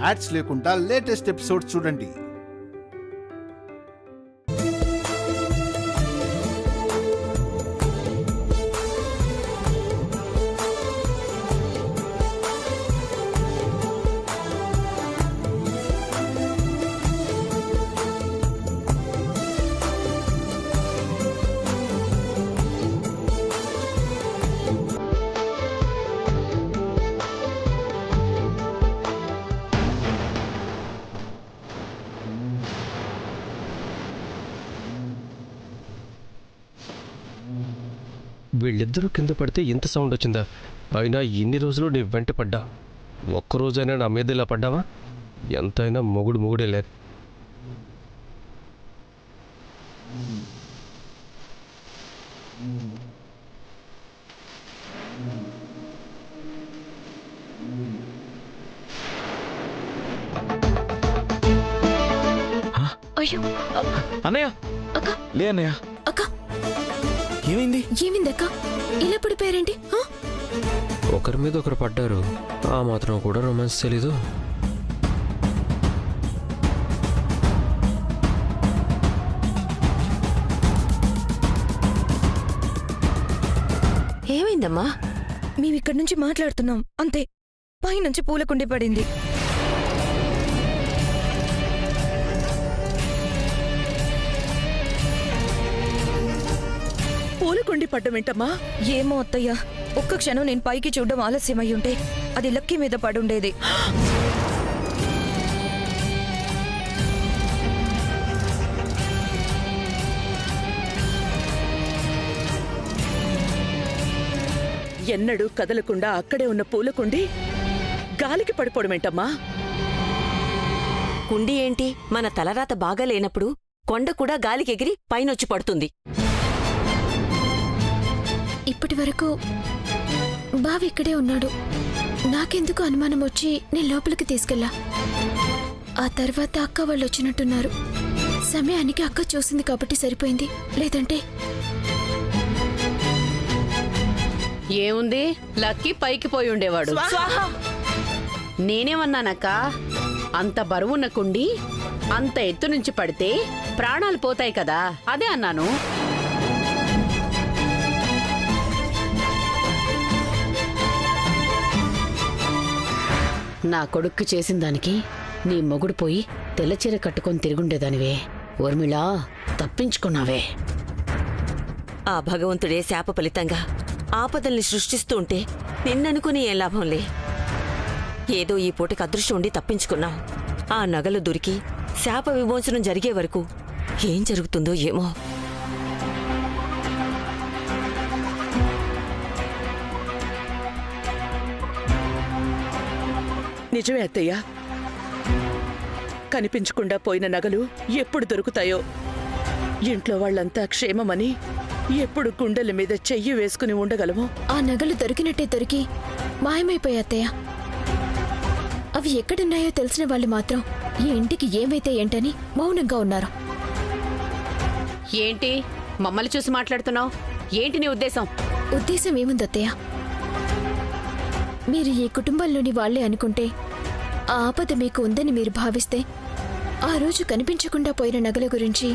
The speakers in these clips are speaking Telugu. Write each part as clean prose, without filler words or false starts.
యాడ్స్ లేకుండా లేటెస్ట్ ఎపిసోడ్స్ చూడండి. వీళ్ళిద్దరూ కింద పడితే ఇంత సౌండ్ వచ్చిందా? అయినా ఇన్ని రోజులు నీ వెంట పడ్డా, ఒక్కరోజైనా నా మీద ఇలా పడ్డావా? ఎంతైనా మొగుడే లేదు. అన్నయ్య లే అన్నయ్య. ఏమైంది? ఏమైందక్క? ఇలా పడిపోయారేంటి? ఒకరి మీద ఒకరు పడ్డారు, ఆ మాత్రం కూడా రొమాన్స్ తెలీదు. ఏమైందమ్మా? మేమిక్కడి నుంచి మాట్లాడుతున్నాం అంతే, పైనుంచి పూలకుండి పడింది. పూలకుండి పడ్డమేంటమ్మా? ఏమో అత్తయ్య, ఒక్క క్షణం నేను పైకి చూడడం ఆలస్యమయ్యుంటే అది లక్కీ మీద పడుండేది. ఎన్నడూ కదలకుండా అక్కడే ఉన్న పూలకుండి గాలికి పడిపోవడమేంటమ్మా? కుండి ఏంటి, మన తలరాత బాగా లేనప్పుడు కొండ కూడా గాలికెగిరి పైనొచ్చి పడుతుంది. ఇప్పటి వరకు బావ ఇక్కడే ఉన్నాడు. నాకెందుకు అనుమానం వచ్చి నేను లోపలికి తీసుకెళ్ళా. ఆ తర్వాత అక్క వాళ్ళు వచ్చినట్టున్నారు. సమయానికి అక్క చూసింది కాబట్టి సరిపోయింది, లేదంటే ఏముంది, లక్కీ పైకి పోయి ఉండేవాడు. నేనేమన్నానక్క, అంత బరువున్న కుండి అంత ఎత్తు నుంచి పడితే ప్రాణాలు పోతాయి కదా, అదే అన్నాను. నా కొడుక్కి చేసిన దానికి నీ మొగుడు పోయి తెల్లచీర కట్టుకొని తిరుగుండేదానివే. ఊర్మిళా, తప్పించుకున్నావే. ఆ భగవంతుడే శాప ఫలితంగా ఆపదల్ని సృష్టిస్తూ ఉంటే నిన్ననుకుని ఏం లాభంలే. ఏదో ఈ పూటకి అదృష్టం ఉండి తప్పించుకున్నావు. ఆ నగలు దొరికి శాప విమోచనం జరిగే వరకు ఏం జరుగుతుందో ఏమో. నిజమే అత్తయ్య, కనిపించకుండా పోయిన నగలు ఎప్పుడు దొరుకుతాయో. ఇంట్లో వాళ్ళంతా క్షేమమని ఎప్పుడు గుండెల మీద చెయ్యి వేసుకుని ఉండగలమో. ఆ నగలు దొరికినట్టే దొరికి మాయమైపోయా అత్తయ్య. అవి ఎక్కడున్నాయో తెలిసిన వాళ్ళు మాత్రం ఈ ఇంటికి ఏమైతే ఏంటని మౌనంగా ఉన్నారు. ఏంటి మమ్మల్ని చూసి మాట్లాడుతున్నావు? ఏంటి నీ ఉద్దేశం? ఉద్దేశం ఏముంది అత్తయ్య? మీరు ఈ కుటుంబంలోని వాళ్లే అనుకుంటే, ఆ ఆపద మీకు ఉందని మీరు భావిస్తే, ఆ రోజు కనిపించకుండా పోయిన నగల గురించి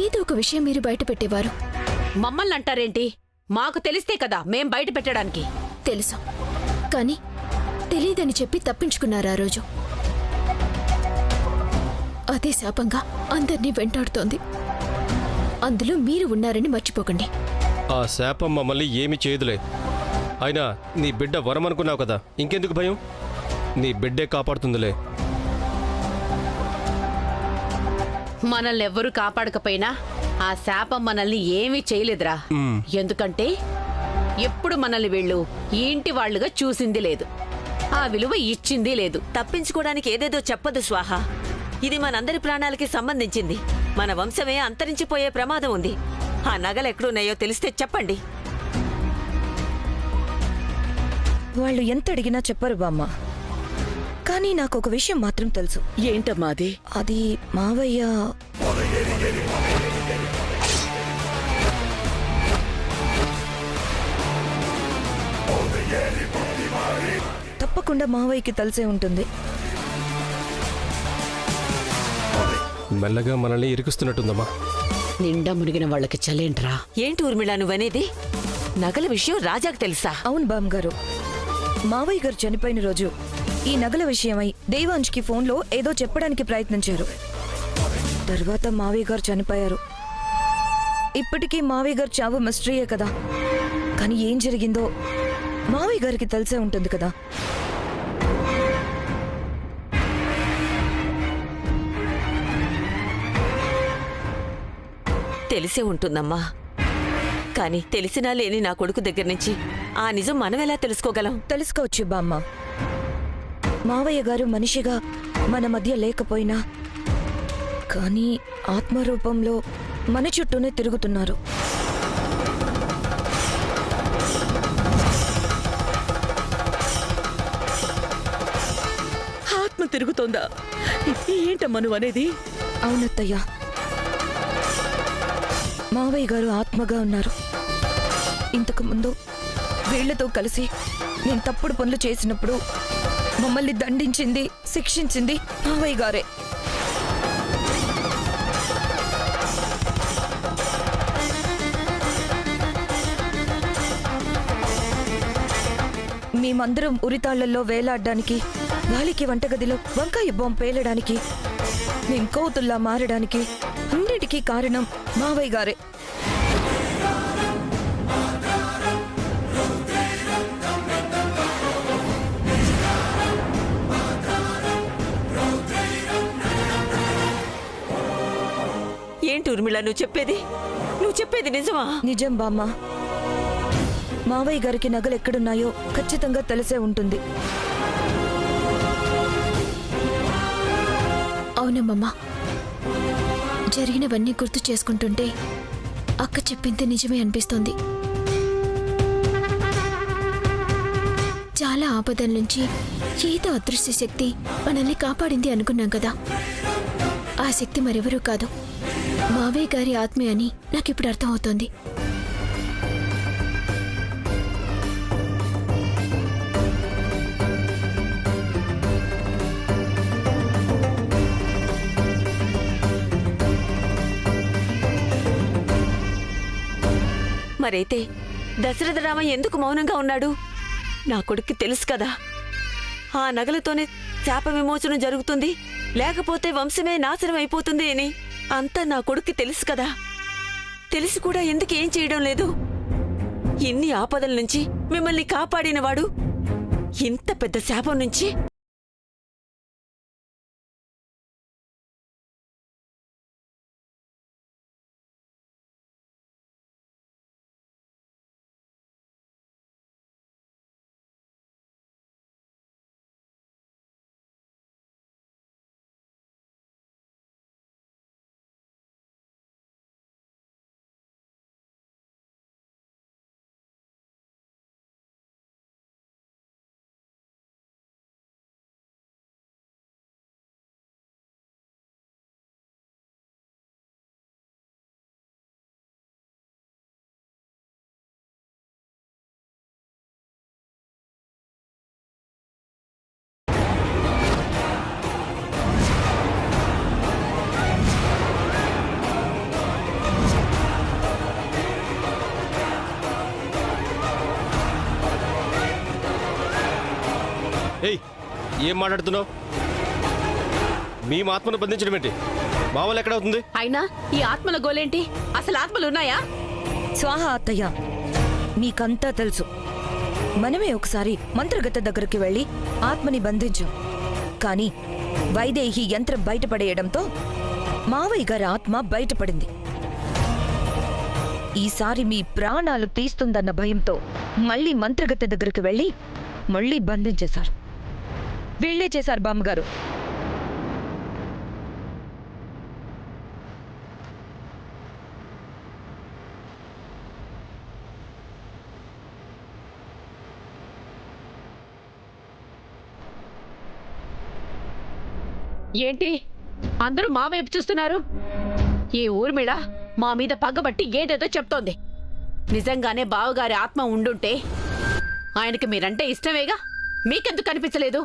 ఏదో ఒక విషయం మీరు బయట పెట్టేవారు. మమ్మల్ని అంటారేంటి? మాకు తెలిస్తే కదా మేం బయట పెట్టడానికి. తెలుసు, కానీ తెలీదని చెప్పి తప్పించుకున్నారు ఆ రోజు. అదే శాపంగా అందర్నీ వెంటాడుతోంది. అందులో మీరు ఉన్నారని మర్చిపోకండి. ఆ శాపం మమ్మల్ని ఏమి చేయదులే. అయినా నీ బిడ్డ వరం అనుకున్నావు కదా, ఇంకెందుకు భయం? నీ బిడ్డే కాపాడుతుందిలే. మనల్ని ఎవ్వరూ కాపాడకపోయినా ఆ శాపం మనల్ని ఏమీ చేయలేదురా. ఎందుకంటే ఎప్పుడు మనల్ని వీళ్ళు ఈ ఇంటి వాళ్లుగా చూసింది లేదు, ఆ విలువ ఇచ్చింది లేదు. తప్పించుకోవడానికి ఏదేదో చెప్పదు స్వాహ. ఇది మనందరి ప్రాణాలకి సంబంధించింది. మన వంశమే అంతరించిపోయే ప్రమాదం ఉంది. ఆ నగలెక్కడున్నాయో తెలిస్తే చెప్పండి. వాళ్ళు ఎంత అడిగినా చెప్పరు బామ్మ. కానీ నాకొక విషయం మాత్రం తెలుసు. ఏంటమ్మా అది? అది మావయ్య తప్పకుండా మావయ్యకి తెలిసే ఉంటుంది. మెల్లగా మనల్ని ఇరికిస్తున్నట్టుందమ్మా. నిండా మునిగిన వాళ్ళకి చలేంట్రా. ఏంటి ఊర్మిళ నువ్వనేది? నగల విషయం రాజాకు తెలుసా? అవును బామ్మగారు, మావయ్య గారు చనిపోయిన రోజు ఈ నగల విషయమై దేవాంష్కి ఫోన్లో ఏదో చెప్పడానికి ప్రయత్నించారు. తర్వాత మావయ్య గారు చనిపోయారు. ఇప్పటికీ మావయ్య గారు చావు మిస్టరీయే కదా. కానీ ఏం జరిగిందో మావయ్య గారికి తెలిసే ఉంటుంది కదా. తెలిసే ఉంటుందమ్మా. కానీ తెలిసినా లేని నా కొడుకు దగ్గర నుంచి ఆ నిజం మనం ఎలా తెలుసుకోగలం? తెలుసుకోవచ్చు బామ్మ. మావయ్య గారు మనిషిగా మన మధ్య లేకపోయినా కానీ ఆత్మరూపంలో మన చుట్టూనే తిరుగుతున్నారు. ఆత్మ తిరుగుతోందా? ఏంటమ్మా నువ్వు అనేది? అవునత్తయ్యా, మావయ్య గారు ఆత్మగా ఉన్నారు. ఇంతకు ముందు వీళ్లతో కలిసి నేను తప్పుడు పనులు చేసినప్పుడు మమ్మల్ని దండించింది, శిక్షించింది మావయ్య గారే. మేమందరం ఉరితాళ్లలో వేలాడడానికి, వాళ్ళకి వంటగదిలో వంకాయ బాంబు పేలడానికి, మేం కోతుల్లా మారడానికి అన్నిటికీ కారణం మావయ్య గారే. ఏంటి ఊర్మిళ నువ్వు చెప్పేది నిజమా? నిజం బామ్మ. మావయ్య గారికి నగలు ఎక్కడున్నాయో ఖచ్చితంగా తెలిసే ఉంటుంది. అవునమ్మమ్మా, జరిగినవన్నీ గుర్తు చేసుకుంటుంటే అక్క చెప్పింది నిజమే అనిపిస్తోంది. చాలా ఆపదల నుంచి ఏదో అదృశ్య శక్తి మనల్ని కాపాడింది అనుకున్నాం కదా. ఆ శక్తి మరెవరూ కాదు, మావయ్య గారి ఆత్మే అని నాకిప్పుడు అర్థమవుతోంది. మరైతే దశరథ రామ ఎందుకు మౌనంగా ఉన్నాడు? నా కొడుక్కి తెలుసు కదా ఆ నగలతోనే శాప విమోచనం జరుగుతుంది, లేకపోతే వంశమే నాశనం అయిపోతుంది అని. అంతా నా కొడుక్కి తెలుసు కదా. తెలిసి కూడా ఎందుకు ఏం చేయడం లేదు? ఇన్ని ఆపదల నుంచి మిమ్మల్ని కాపాడినవాడు ఇంత పెద్ద శాపం నుంచి ఏయ్, ఏం మాట్లాడుతున్నావు? మీ ఆత్మను బంధించడం ఏంటి? మామూలు ఎక్కడవుతుంది? అయినా ఈ ఆత్మల గోలేంటి? అసలు ఆత్మలున్నాయా? స్వాహ అత్తయ్య, మీకంతా తెలుసు. మనమే ఒకసారి మంత్రగత దగ్గరికి వెళ్లి ఆత్మని బంధించాం. కానీ వైదేహి యంత్రం బయటపడేయడంతో మావయ్య గారి ఆత్మ బయటపడింది. ఈసారి మీ ప్రాణాలు తీస్తుందన్న భయంతో మళ్ళీ మంత్రగత దగ్గరికి వెళ్లి మళ్ళీ బంధించేశారు. వీళ్లే చేశారు బామ్మగారు. ఏంటి అందరూ మా వైపు చూస్తున్నారు? ఈ ఊర్మిళ మా మీద పగబట్టి ఏదేదో చెప్తోంది. నిజంగానే బావగారి ఆత్మ ఉండుంటే ఆయనకి మీరంటే ఇష్టమేగా, మీకెందుకు కనిపించలేదు?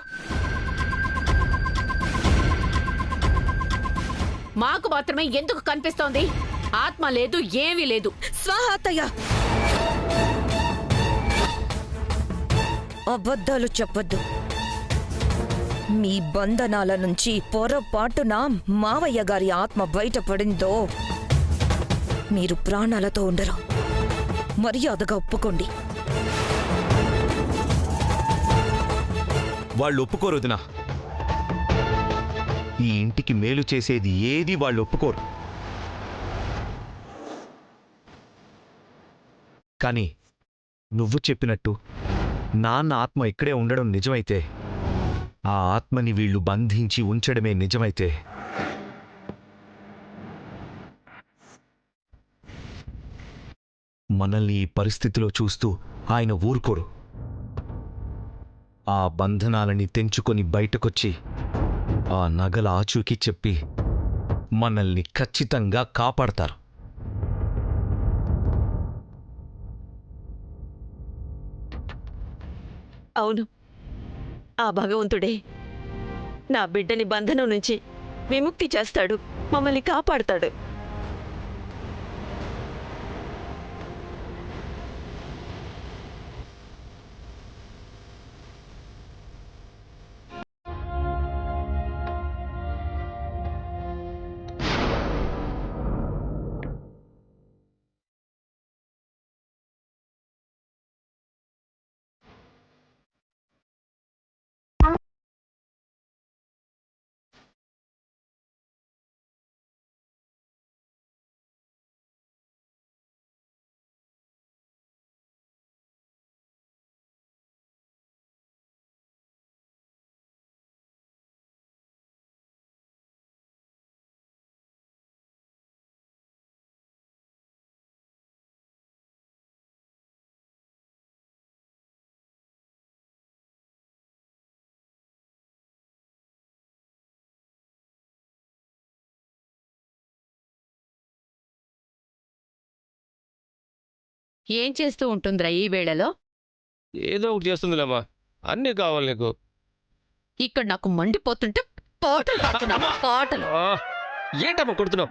మాకు మాత్రమే ఎందుకు కనిపిస్తోంది? ఆత్మ లేదు, ఏమీ లేదు. స్వాహ అత్తయ్య, అబద్ధాలు చెప్పొద్దు. మీ బంధనాల నుంచి పొరపాటున మావయ్య గారి ఆత్మ బయటపడిందో మీరు ప్రాణాలతో ఉండరు. మర్యాదగా ఒప్పుకోండి. వాళ్ళు ఒప్పుకోరు వదినా. ఈ ఇంటికి మేలు చేసేది ఏది వాళ్ళు ఒప్పుకోరు. కానీ నువ్వు చెప్పినట్టు నాన్న ఆత్మ ఇక్కడే ఉండడం నిజమైతే, ఆ ఆత్మని వీళ్ళు బంధించి ఉంచడమే నిజమైతే, మనల్ని ఈ పరిస్థితిలో చూస్తూ ఆయన ఊరుకోరు. ఆ బంధనాలని తెంచుకొని బయటకొచ్చి ఆ నగల ఆచూకీ చెప్పి మనల్ని ఖచ్చితంగా కాపాడతారు. అవును, ఆ భగవంతుడే నా బిడ్డని బంధనం నుంచి విముక్తి చేస్తాడు, మమ్మల్ని కాపాడుతాడు. ఏం చేస్తూ ఉంటుందిరా ఈ వేళలో? ఏదో ఒకటి చేస్తుందిలేమ్మా. అన్నీ కావాలి నీకు. ఇక్కడ నాకు మండిపోతుంటే పాటలు పాడుతున్నావా? పాటలు. ఏంటమ్మా కొడుతున్నావు?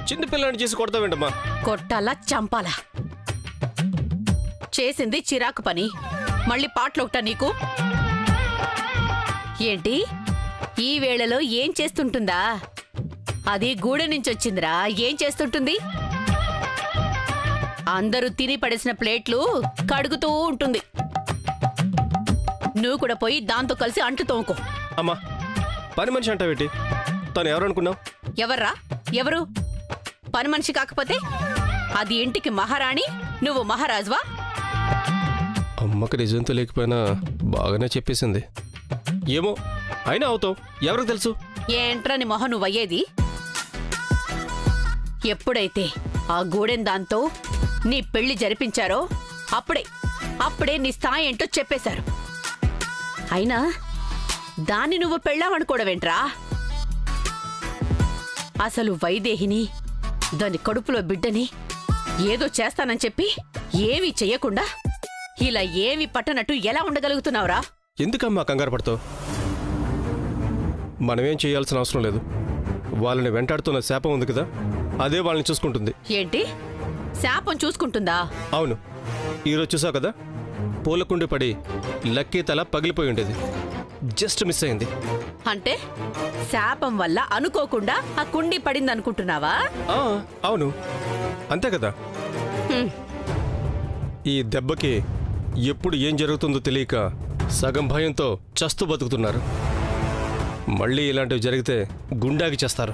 చిన్న పిల్లని చేసి కొడతావేంటమ్మా? కొట్టాలా చంపాలా? చేసింది చిరాకు పని, మళ్ళీ పాటలు ఒకటా నీకు? ఏంటి ఈ వేళలో ఏం చేస్తుంటుందా? అది గూడె నుంచి వచ్చిందిరా. ఏం చేస్తుంటుంది? అందరూ తిని పడేసిన ప్లేట్లు కడుగుతూ ఉంటుంది. నువ్వు కూడా పోయి దాంతో కలిసి అంట్లు తోముకో. అమ్మా, పని మనిషి అంటావేంటి? తను ఎవరు అనుకున్నావు? ఎవర్రా? ఎవరు? పని మనిషి కాకపోతే అది ఇంటికి మహారాణి, నువ్వు మహారాజువా? అమ్మకి నిజంతో లేకపోయినా బాగానే చెప్పేసింది. ఏమో, అయినా అవుతావు, ఎవరికి తెలుసు? ఏంట్రని మొహం నువ్వయ్యేది? ఎప్పుడైతే ఆ గూడెం దాంతో నీ పెళ్లి జరిపించారో అప్పుడే నీ స్థాయి ఏంటో చెప్పేశారు. అయినా దాన్ని నువ్వు పెళ్ళావనుకోవడమేంట్రా? అసలు వైదేహిని, దాని కడుపులో బిడ్డని ఏదో చేస్తానని చెప్పి ఏమీ చెయ్యకుండా ఇలా ఏమీ పట్టనట్టు ఎలా ఉండగలుగుతున్నావురా? ఎందుకమ్మా కంగారు పడతావు? మనమేం చేయాల్సిన అవసరం లేదు. వాళ్ళని వెంటాడుతున్న శాపం ఉంది కదా, అదే వాళ్ళని చూసుకుంటుంది. ఏంటి? శాపం చూసుకుంటుందా? అవును, ఈరోజు చూసావు కదా, పూలకుండి పడి లక్కీ తల పగిలిపోయి ఉండేది. జస్ట్ మిస్ అయింది. అంటే శాపం వల్ల అనుకోకుండా ఆ కుండి పడిందనుకుంటున్నావా? అవును, అంతే కదా. ఈ దెబ్బకి ఎప్పుడు ఏం జరుగుతుందో తెలియక సగం భయంతో చస్తూ బతుకుతున్నారు. మళ్ళీ ఇలాంటివి జరిగితే గుండాకి చేస్తారు.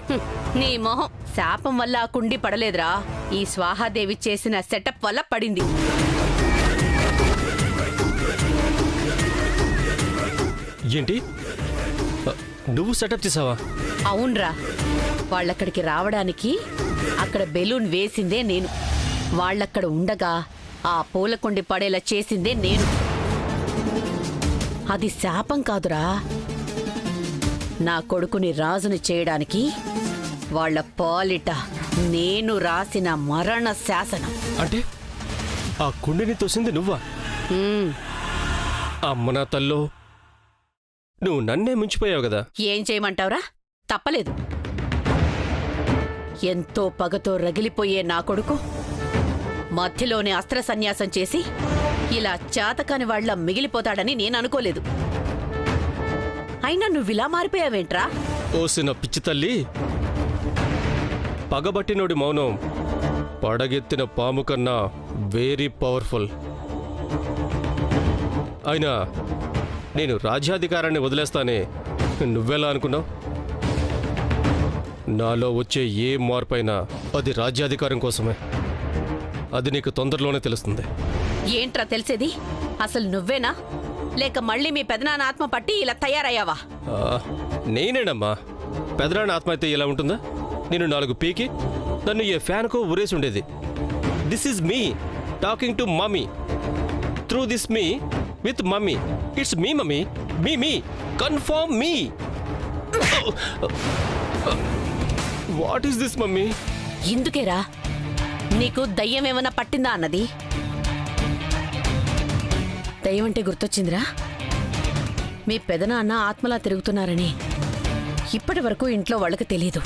నీ మొహం. శాపం వల్ల ఆ కుండి పడలేదురా, ఈ స్వాహాదేవి చేసిన సెటప్ వల్ల పడింది. ఏంటి, నువ్వు సెటప్ చేసావా? అవునరా, వాళ్ళక్కడికి రావడానికి అక్కడ బెలూన్ వేసిందే నేను. వాళ్ళక్కడ ఉండగా ఆ పూలకుండి పడేలా చేసిందే నేను. అది శాపం కాదురా, నా కొడుకుని రాజుని చేయడానికి వాళ్ళ పాలిట నేను రాసిన మరణ శాసనం. అంటే ఆ కుండిని తోసింది నువ్వా? అమ్మ నా తల్లో, నువ్వు నన్నే ముంచిపోయావు కదా. ఏం చేయమంటావురా? తప్పలేదు. ఎంతో పగతో రగిలిపోయే నా కొడుకు మధ్యలోనే అస్త్ర సన్యాసం చేసి ఇలా చాతకాని వాళ్ళ మిగిలిపోతాడని నేను అనుకోలేదు. అయినా నువ్విలా మారిపోయావేంట్రా? ఓసిన పిచ్చి తల్లి, పగబట్టినోడి మౌనం పడగెత్తిన పాము కన్నా వెరీ పవర్ఫుల్. అయినా నేను రాజ్యాధికారాన్ని వదిలేస్తానే నువ్వెలా అనుకున్నావు? నాలో వచ్చే ఏ మార్పైనా అది రాజ్యాధికారం కోసమే. అది నీకు తొందరలోనే తెలుస్తుంది. ఏంట్రా తెలిసేది? అసలు నువ్వేనా లేక మళ్ళీ మీ పెదనాన్న ఆత్మ పట్టి ఇలా తయారయ్యావా? నేనేనమ్మా. పెదనాన్న ఆత్మ అయితే ఇలా ఉంటుందా? నేను 4 పీకి నన్ను ఏ ఫ్యాన్కో ఉరేసి ఉండేది. This is me talking to mummy through this me with mummy. It's me mummy, me confirm me. What is this mummy? ఇందుకేరా నీకు దయ్యం ఏమన్నా పట్టిందా అన్నది. దయ్యం అంటే గుర్తొచ్చిందిరా, మీ పెదనాన్న ఆత్మలా తిరుగుతున్నారని ఇప్పటి వరకు ఇంట్లో వాళ్ళకి తెలీదు.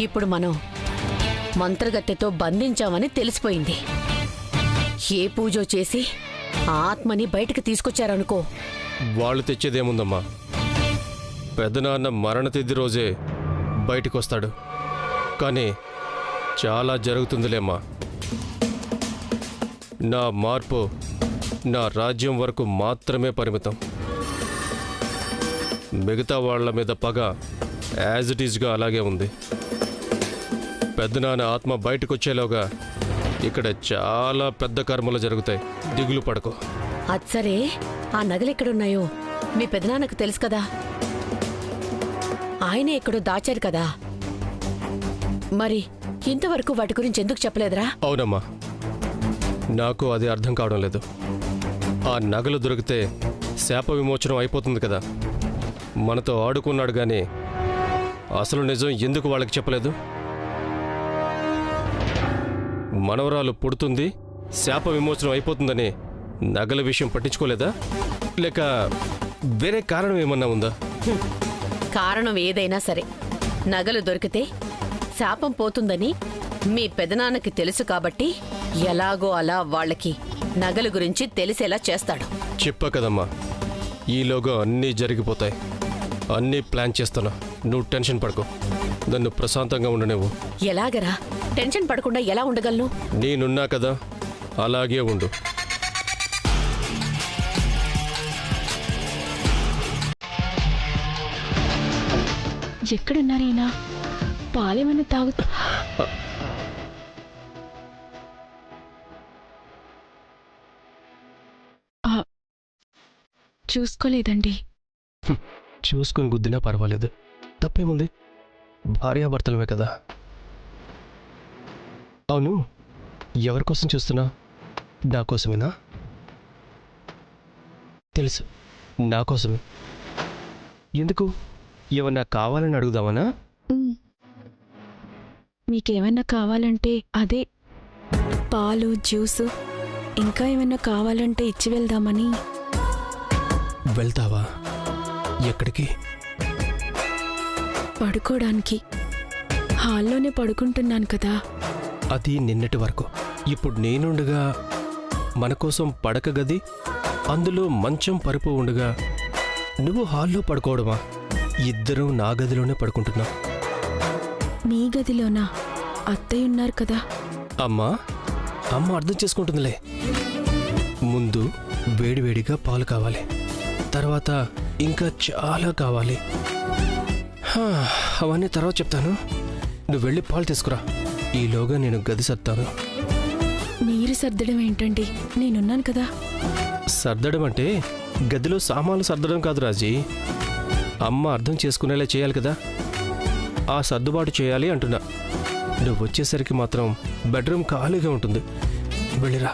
ఇప్పుడు మనం మంత్రగత్తెతో బంధించామని తెలిసిపోయింది. ఏ పూజో చేసి ఆ ఆత్మని బయటకు తీసుకొచ్చారనుకో. వాళ్ళు తెచ్చేదేముందమ్మా, పెదనాన్న మరణ తిథి రోజే బయటికొస్తాడు. కానీ చాలా జరుగుతుందిలేమ్మా. నా మార్పు నా రాజ్యం వరకు మాత్రమే పరిమితం. మిగతా వాళ్ల మీద పగ యాజ్ ఇట్ ఈజ్గా అలాగే ఉంది. పెద్దనాన్న ఆత్మ బయటకొచ్చేలోగా ఇక్కడ చాలా పెద్ద కర్మలు జరుగుతాయి. దిగులు పడకో. అచ్చరే, ఆ నగలెక్కడున్నాయో మీ పెదనాన్నకు తెలుసు కదా. ఆయనే ఎక్కడో దాచారు కదా. మరి ఇంతవరకు వాటి గురించి ఎందుకు చెప్పలేదురా? అవునమ్మా, నాకు అది అర్థం కావడం లేదు. ఆ నగలు దొరికితే శాప విమోచనం అయిపోతుంది కదా. మనతో ఆడుకున్నాడు గాని అసలు నిజం ఎందుకు వాళ్ళకి చెప్పలేదు? మనవరాలు పుడుతుంది, శాప విమోచనం అయిపోతుందని నగల విషయం పట్టించుకోలేదా? లేక వేరే కారణం ఏమన్నా ఉందా? కారణం ఏదైనా సరే, నగలు దొరికితే శాపం పోతుందని మీ పెదనాన్నకి తెలుసు కాబట్టి ఎలాగో అలా వాళ్ళకి నగల గురించి తెలిసేలా చేస్తాడు. చెప్పా కదమ్మా, ఈలోగా అన్నీ జరిగిపోతాయి. అన్నీ ప్లాన్ చేస్తాను. నువ్వు టెన్షన్ పడకు. నన్ను ప్రశాంతంగా ఉండనివ్వు. ఎలాగరా? టెన్షన్ పడకుండా ఎలా ఉండగలను? నేనున్నా కదా, అలాగే ఉండు. ఎక్కడున్నారైనా పాలేమన్నా తాగుతా? చూసుకోలేదండి. చూసుకుని గుద్దినా పర్వాలేదు, తప్పేముంది? భార్యాభర్తలమే కదా. అవును, ఎవరి కోసం చూస్తున్నా? నా కోసమేనా? తెలుసు, నా కోసమే. ఎందుకు? ఏమన్నా కావాలని అడుగుదామనా? మీకేమన్నా కావాలంటే అదే పాలు, జ్యూసు, ఇంకా ఏమన్నా కావాలంటే ఇచ్చి వెళ్దామని. వెళ్తావా? ఎక్కడికి? పడుకోవడానికి. హాల్లోనే పడుకుంటున్నాను కదా. అది నిన్నటి వరకు. ఇప్పుడు నేనుండగా మన కోసం పడక గది, అందులో మంచం పరుపు ఉండగా నువ్వు హాల్లో పడుకోవడమా? ఇద్దరం నా గదిలోనే పడుకుంటున్నాం. మీ గదిలోనా? అత్తయ్య ఉన్నారు కదా. అమ్మా, అమ్మ అర్థం చేసుకుంటుందిలే. ముందు వేడివేడిగా పాలు కావాలి, తర్వాత ఇంకా చాలా కావాలి. అవన్నీ తర్వాత చెప్తాను. నువ్వు వెళ్ళి పాలు తీసుకురా. ఈలోగా నేను గది సర్తాను. మీరు సర్దడం ఏంటండి? నేనున్నాను కదా. సర్దడం అంటే గదిలో సామాన్లు సర్దడం కాదు రాజీ. అమ్మ అర్థం చేసుకునేలా చేయాలి కదా. ఆ సర్దుబాటు చేయాలి అంటున్నా. నువ్వు వచ్చేసరికి మాత్రం బెడ్రూమ్ ఖాళీగా ఉంటుంది. వెళ్ళిరా.